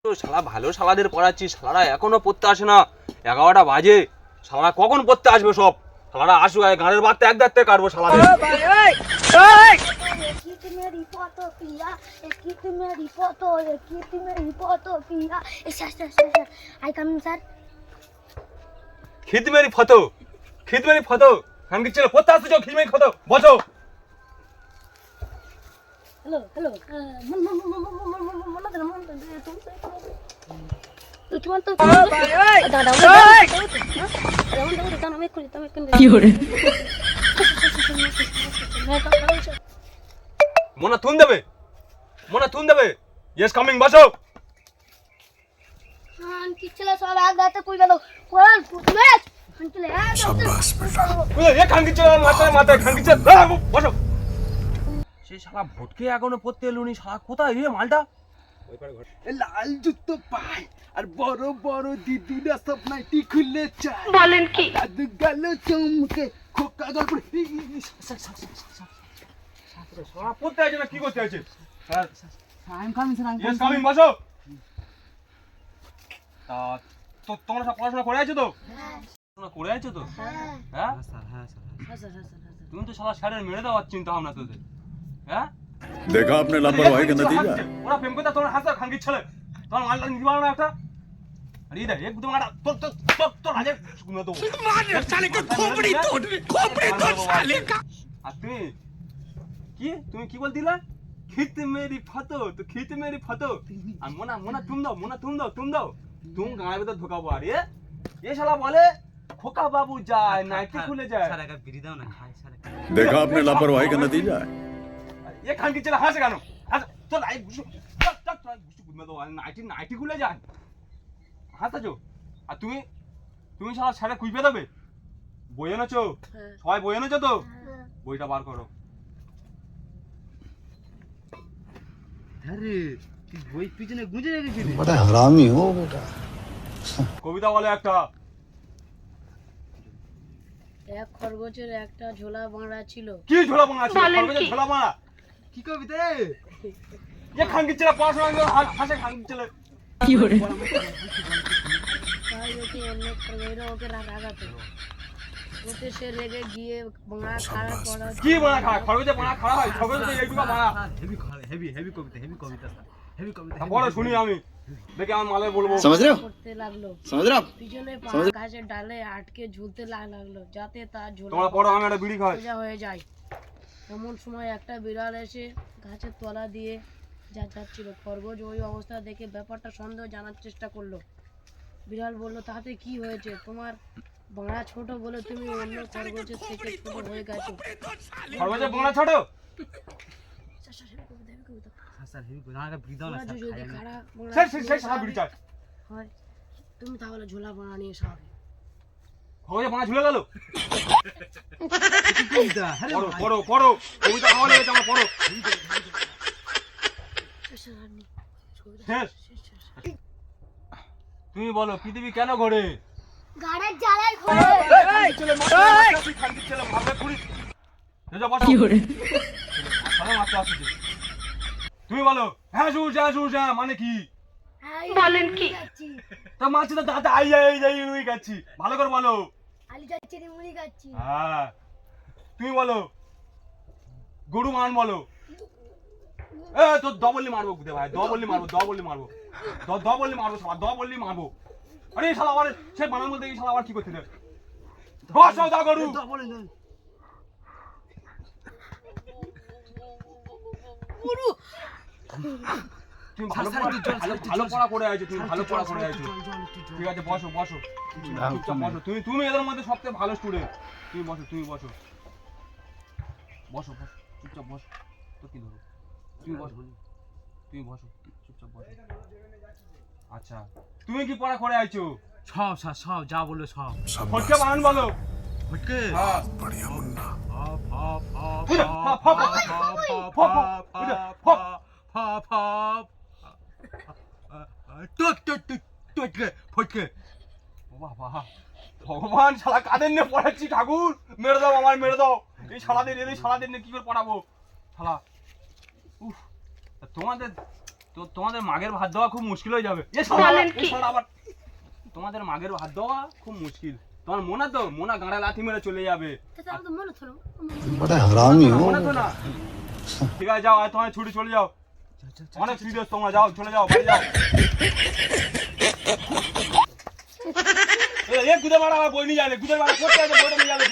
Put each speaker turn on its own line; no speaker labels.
শালা ভালো শালাদের পড়াচ্ছি, শালারা এখনো পড়তে আসে না। 11টা বাজে, শালারা কখন পড়তে আসবে সব? শালারা আসুক, গানের বাড়তে এক দাঁত থেকে কাটবো শালাদের। খিদমেরি ফটো, খিদমেরি ফটো, খানকি ছেলে পড়তে আসছো, খিদমেরি ফটো বসো।
হ্যালো হ্যালো
মোনা তুন দেবে, মোনা তুন দেবে। ইয়েস কামিং, বসো। এ খানকি ছেলে মাথায় মাথায় খানকি ছেলে বসো। সেই শালা ভটকে এখনো পড়তে এলো নি, শালা কোথায় রে মালটা?
লাল জুতো পায় আর বড় বড় দিদুরা সব নাইটি খুলে চায়।
বলেন কি?
দাদু গেল চমকে খোকা গল্প।
শালা পড়তে আছে না কি করতে আছে?
I'm coming sir,
yes coming, বসো। তা তো তোমরা সব পড়াশোনা করে আছো তো? পড়াশোনা করে আছো তো? হ্যাঁ তুমি তো শালা স্যারের মেরে দেওয়ার চিন্তা ভাবনা তোদের। হ্যাঁ
देखा आपने लापरवाही का नतीजा।
ওরা প্রেম করতে তোমার হাসা খানকি ছেলে, তোমার মালটা নিতে পারো না একটা? আরে ইদা এক দুটো মারা তোর তোর তোর তোর আজে শুনে তো মার সালে কে খোপড়ি তোর সালে কা। আর তুমি কি বল দিলা? খিত মেরি ফটো, তো খিত মেরি ফটো। আর মোনা মোনা তুম দাও, মোনা তুম দাও, তুম গায়ে ভেতর ঢোকাবো। আর এ শালা বলে খোকা বাবু যায় নাইটি খুলে যায়।
স্যার একটা বিড়ি দাও না, খাই স্যার।
देखा आपने लापरवाही का नतीजा है।
ये खान की चला हासे गानो हास तो लाई बुशु टक टक टक बुशु गुद में तो नाइटी खुले যায় হাসা যো। আর তুমি শালা ছাড়া কুইপে দেবে। বই এনেছো? সবাই বই এনেছো তো? বইটা বার করো।
আরে তুই বই পিছনে গুঁজে রেখেছিলি।
बड़ा हरामी हो बेटा।
কবিতা বলে একটা।
এক খরগোশের একটা ঝোলা বাঁধা ছিল।
কি ঝোলা বাঁধা ছিল? খরগোশের ঝোলা বাঁধা।
কি কবিতা?
ये খান কি চলা পড়াশোনা হাসে খান কি চলে।
তাই ওকে অন্য খরগোশরা ওকে রাগাতো। ওতে সে রেগে গিয়ে বাঁধা খাড়া করা।
কি বাঁধা খায়? খরগোশের বাঁধা খাড়া হয়? খরগোশের তো এইটুকু বাঁধা।
হেভি কবিতা স্যার, হেভি কবিতা।
বড় শুনি আমি, দেখি আমার মালে বলবো।
समझ रहे हो?
করতে লাগলো।
समझ रहे हो आप?
পিছনে গাছের ডালে আটকে ঝুলতে লাগলো যাতে তার ঝোলা
তোমরা পড়ো, আমি একটা বিড়ি খাই।
সোজা হয়ে যায়। এমন সময় একটা বিড়াল এসে গাছের তলা দিয়ে যাচ্ছিল। খরগোশ ওই অবস্থা দেখে ব্যাপারটা সন্দেহ জানার চেষ্টা করলো। বিড়াল বলল, তাতে কি হয়েছে? তোমার বাঁড়া ছোট বলে তুমি অন্য খরগোশের থেকে ছোট হয়ে গেছো।
খরগোশের বাঁধা ছোট?
স্যার হেভি কবিতা, একটা বিড়ি দাও না স্যার,
যদি
খাই আমি।
খাড়া
সেই সারা বিড়ি চাই।
হয় তুমি তাহলে ঝোলা বাঁড়া নিয়ে খাবে।
খরগোশের বাঁধা ঝুলে গেল।
কি কবিতা? আরে
পড়ো পড়ো পড়ো, কবিতা খাওয়া লেগেছে আমার, পড়ো। শেষ। তুমি বলো পৃথিবী কেন ঘোরে?
গাড়ির জ্বালায় ঘোরে।
ছেলে মারবে, খানকি ছেলে মারবে পুরি। কি করে? তুমি বলো হ্যাঁ সূর্যা মানে কি?
বলেন কি?
তা মাছি তো দাঁতে আই যাই রুই খাচ্ছি। ভালো করে বলো।
আলি যাচ্ছে রে মুড়ি খাচ্ছি।
হ্যাঁ তুমি বলো গরু মান বলো। এ তো ডবলি মারবো গুদে ভাই, ডবলি মারবো শালা, ডবলি মারবো। আরে শালা আবার সে বানার মধ্যে এই শালা আবার কি করতে রে? বসো দা গরু। তুমি ভালো পড়া করে আছো, তুমি ভালো পড়া করে আছো। ঠিক আছে বসো চুপচাপ বসো। তুমি এদের মধ্যে সবথেকে ভালো স্টুডেন্ট। তুমি বসো চুপচাপ বসো। তো কি ধরো, তুমি বসো চুপচাপ বসো। আচ্ছা তুমি কি পড়া করে আইছো?
সব স্যার, সব যা বললো সব।
ফটকে বানান বলো।
ফটকে?
হ্যাঁ
बढ़िया मुन्ना।
ফটকে।
বাবা ভগবান, শালা কাদের নিয়ে পড়াচ্ছি ঠাকুর? মেরে দাও আমার, মেরে দাও। এই শালাদের কি করে পড়াবো শালা? উফ তোমাদের তো তোমাদের মাগের ভাত দেওয়া খুব মুশকিল হয়ে যাবে। এ শোনো
বলেন
আবার,
কি?
এ শোনো আবার। তোমাদের মাগের ভাত দেওয়া খুব মুশকিল। তোমার মোনা তো মোনা গাঁড়া লাথি মেরে চলে যাবে।
তাতে আমার তো মনে হলো
बड़ा हरामी हो
মনে তো না। ঠিক আছে যাও, আর তোমার ছুটি চলে যাও। অনেক সিরিয়াস তোমরা, যাও চলে যাও, বাড়ি যাও। এ গুদে মারা আমার বই নিয়ে যাবে, গুদে মারা করতে আছে, বইটা নিয়ে যাবে।